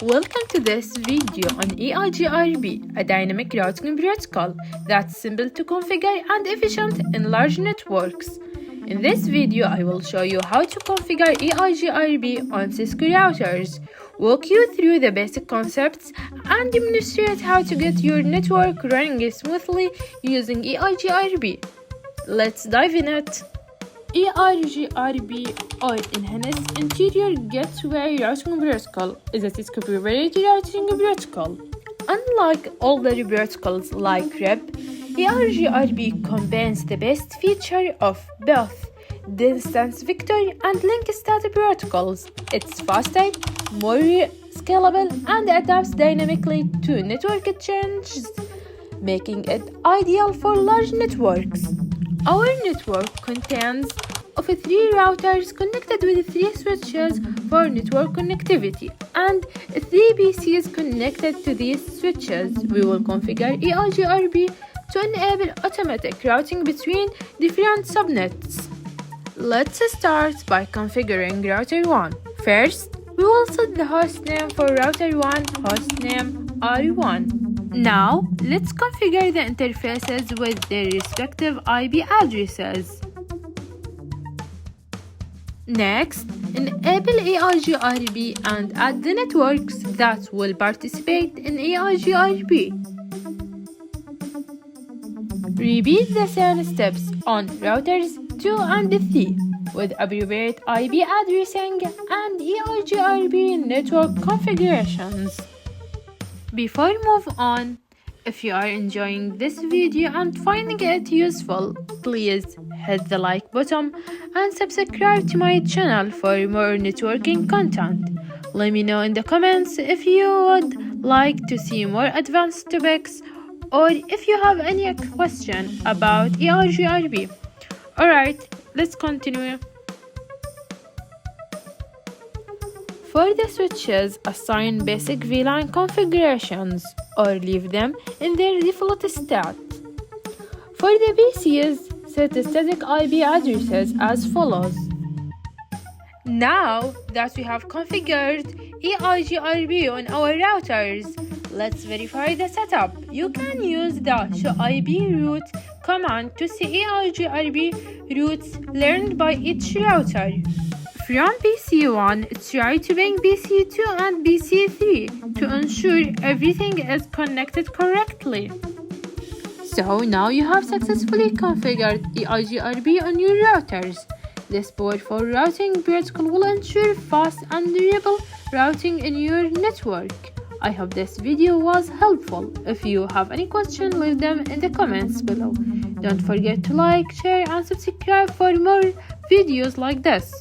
Welcome to this video on EIGRP, a dynamic routing protocol that's simple to configure and efficient in large networks. In this video, I will show you how to configure EIGRP on Cisco routers, walk you through the basic concepts, and demonstrate how to get your network running smoothly using EIGRP. Let's dive in it. EIGRP, or Enhanced Interior Gateway Routing Protocol, is a Cisco proprietary routing protocol. Unlike older protocols like REP, EIGRP combines the best feature of both distance vector and link state protocols. It's faster, more scalable, and adapts dynamically to network changes, making it ideal for large networks. Our network contains of 3 routers connected with 3 switches for network connectivity and 3 PCs connected to these switches. We will configure EIGRP to enable automatic routing between different subnets. Let's start by configuring router 1. First, we will set the hostname for router 1, hostname R1. Now, let's configure the interfaces with their respective IP addresses. Next, enable EIGRP and add the networks that will participate in EIGRP. Repeat the same steps on routers 2 and 3 with appropriate IP addressing and EIGRP network configurations. Before we move on, if you are enjoying this video and finding it useful, please hit the like button and subscribe to my channel for more networking content. Let me know in the comments if you would like to see more advanced topics or if you have any question about EIGRP. Alright, let's continue. For the switches, assign basic VLAN configurations or leave them in their default state. For the PCs, set static IP addresses as follows. Now that we have configured EIGRP on our routers, let's verify the setup. You can use the show-ip-route command to see EIGRP routes learned by each router. From PC1, try to ping PC2 and PC3 to ensure everything is connected correctly. So now you have successfully configured EIGRP on your routers. This powerful routing protocol will ensure fast and reliable routing in your network. I hope this video was helpful. If you have any questions, leave them in the comments below. Don't forget to like, share, and subscribe for more videos like this.